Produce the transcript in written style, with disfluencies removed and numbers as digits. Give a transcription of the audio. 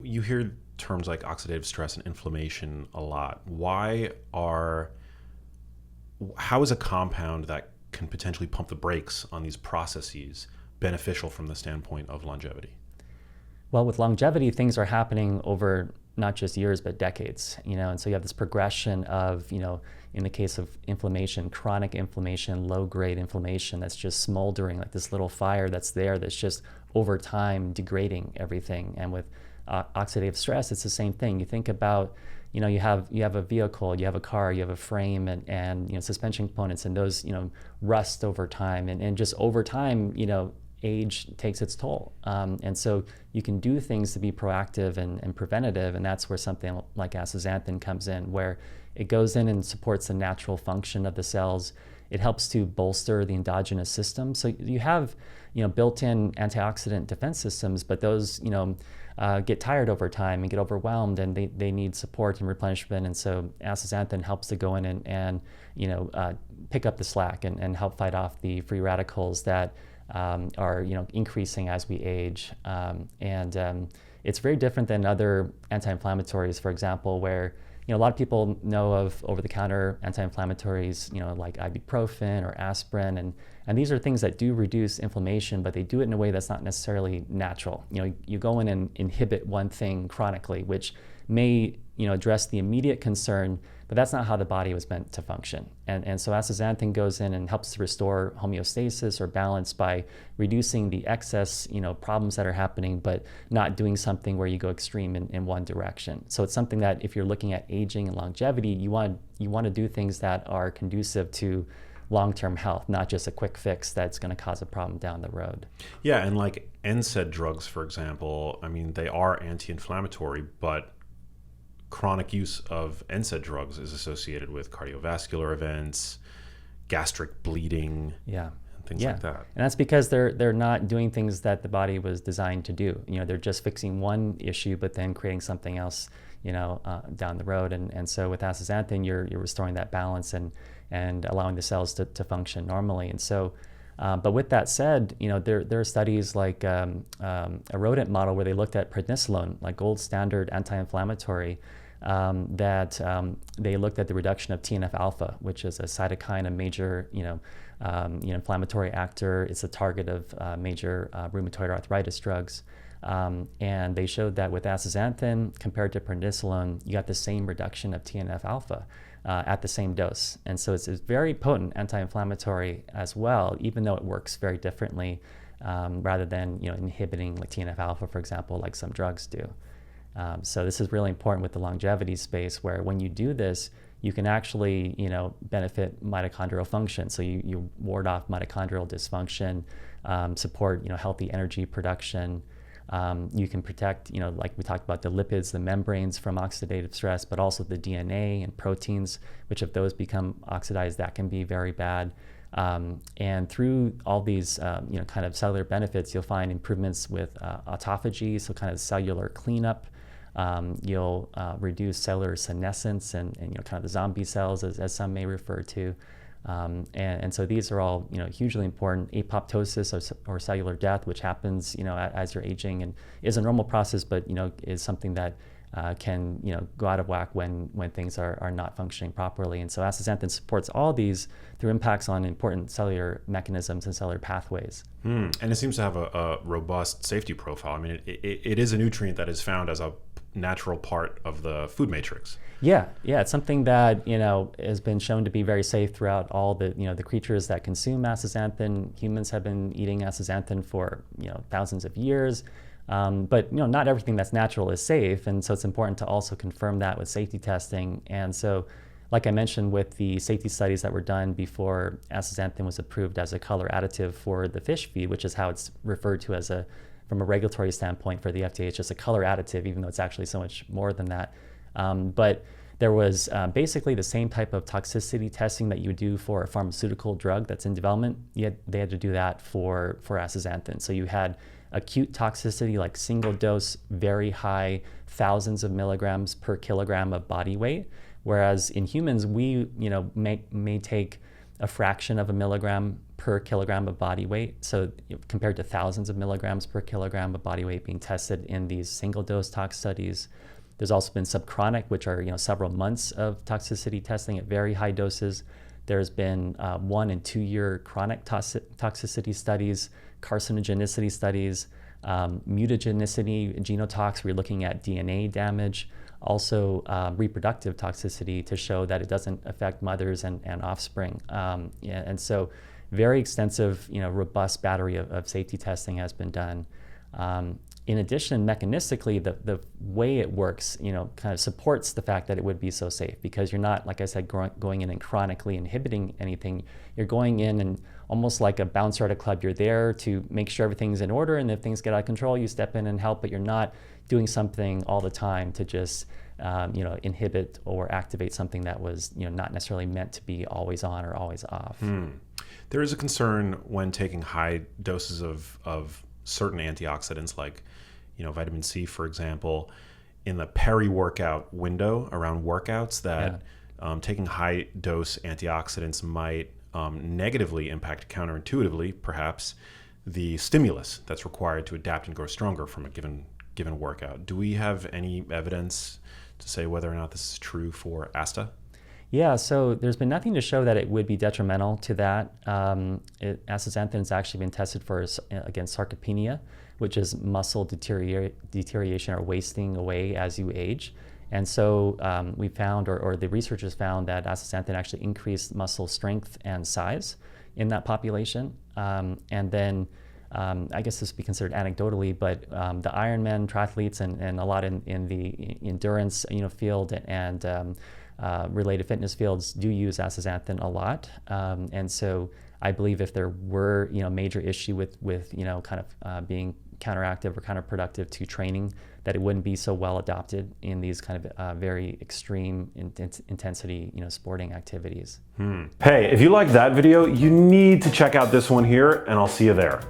you hear terms like oxidative stress and inflammation a lot. How is a compound that can potentially pump the brakes on these processes beneficial from the standpoint of longevity? Well, with longevity, things are happening over not just years, but decades, and so you have this progression of, in the case of inflammation, chronic inflammation, low-grade inflammation that's just smoldering, like this little fire that's there that's just over time degrading everything. And with oxidative stress, it's the same thing. You think about, you have a vehicle, you have a car, you have a frame, and suspension components, and those rust over time, and just over time, age takes its toll. And so you can do things to be proactive and preventative, and that's where something like astaxanthin comes in, where it goes in and supports the natural function of the cells. It helps to bolster the endogenous system. So you have built-in antioxidant defense systems, but those get tired over time and get overwhelmed, and they need support and replenishment. And so astaxanthin helps to go in and pick up the slack and help fight off the free radicals that are increasing as we age. It's very different than other anti-inflammatories, for example, where a lot of people know of over-the-counter anti-inflammatories, like ibuprofen or aspirin, and these are things that do reduce inflammation, but they do it in a way that's not necessarily natural. You go in and inhibit one thing chronically, which may address the immediate concern, but that's not how the body was meant to function. And so astaxanthin goes in and helps to restore homeostasis or balance by reducing the excess problems that are happening, but not doing something where you go extreme in one direction. So it's something that if you're looking at aging and longevity, you want to do things that are conducive to long-term health, not just a quick fix that's going to cause a problem down the road. Yeah, and like NSAID drugs, for example, I mean, they are anti-inflammatory, but chronic use of NSAID drugs is associated with cardiovascular events, gastric bleeding, and things like that. And that's because they're not doing things that the body was designed to do. They're just fixing one issue, but then creating something else, down the road. And so with astaxanthin, you're restoring that balance and allowing the cells to function normally. And so, but with that said, there are studies like a rodent model where they looked at prednisolone, like gold standard anti-inflammatory, that they looked at the reduction of TNF alpha, which is a cytokine, a major inflammatory actor. It's a target of major rheumatoid arthritis drugs. And they showed that with astaxanthin compared to prednisolone, you got the same reduction of TNF alpha at the same dose. And so it's a very potent anti-inflammatory as well, even though it works very differently rather than inhibiting like TNF alpha, for example, like some drugs do. So this is really important with the longevity space, where when you do this, you can actually benefit mitochondrial function. So you ward off mitochondrial dysfunction, support healthy energy production. You can protect, like we talked about, the lipids, the membranes from oxidative stress, but also the DNA and proteins, which if those become oxidized, that can be very bad. And through all these, kind of cellular benefits, you'll find improvements with autophagy, so kind of cellular cleanup. You'll reduce cellular senescence and kind of the zombie cells, as some may refer to. And so these are all hugely important. Apoptosis or cellular death, which happens as you're aging and is a normal process, but is something that can go out of whack when things are not functioning properly. And so astaxanthin supports all these through impacts on important cellular mechanisms and cellular pathways. And it seems to have a robust safety profile. I mean, it is a nutrient that is found as a natural part of the food matrix. Yeah, it's something that has been shown to be very safe throughout all the the creatures that consume astaxanthin. Humans have been eating astaxanthin for thousands of years, but not everything that's natural is safe, and so it's important to also confirm that with safety testing. And so, like I mentioned, with the safety studies that were done before astaxanthin was approved as a color additive for the fish feed, which is how it's referred to from a regulatory standpoint for the FDA, it's just a color additive, even though it's actually so much more than that. But there was basically the same type of toxicity testing that you would do for a pharmaceutical drug that's in development. They had to do that for astaxanthin. So you had acute toxicity, like single dose, very high, thousands of milligrams per kilogram of body weight. Whereas in humans, we may take a fraction of a milligram per kilogram of body weight. So compared to thousands of milligrams per kilogram of body weight being tested in these single dose tox studies. There's also been subchronic, which are several months of toxicity testing at very high doses. There's been 1 and 2 year chronic toxicity studies, carcinogenicity studies, mutagenicity, genotox, where you're looking at DNA damage, also reproductive toxicity to show that it doesn't affect mothers and offspring. And so very extensive, robust battery of safety testing has been done. In addition, mechanistically, the way it works, kind of supports the fact that it would be so safe, because you're not, like I said, going in and chronically inhibiting anything. You're going in and almost like a bouncer at a club, you're there to make sure everything's in order, and if things get out of control, you step in and help, but you're not doing something all the time to just inhibit or activate something that was not necessarily meant to be always on or always off. There is a concern when taking high doses of certain antioxidants like vitamin C, for example, in the peri-workout window around workouts, that taking high dose antioxidants might negatively impact, counterintuitively perhaps, the stimulus that's required to adapt and grow stronger from a given workout. Do we have any evidence to say whether or not this is true for ASTA? Yeah, so there's been nothing to show that it would be detrimental to that. Astaxanthin has actually been tested against sarcopenia, which is muscle deterioration or wasting away as you age. And so we found, or the researchers found, that astaxanthin actually increased muscle strength and size in that population. And then I guess this would be considered anecdotally, but the Ironman triathletes and a lot in the endurance field and related fitness fields do use astaxanthin a lot. And so I believe if there were major issue with kind of being counteractive or counterproductive to training, that it wouldn't be so well adopted in these kind of very extreme intensity sporting activities. Hey, if you liked that video, you need to check out this one here, and I'll see you there.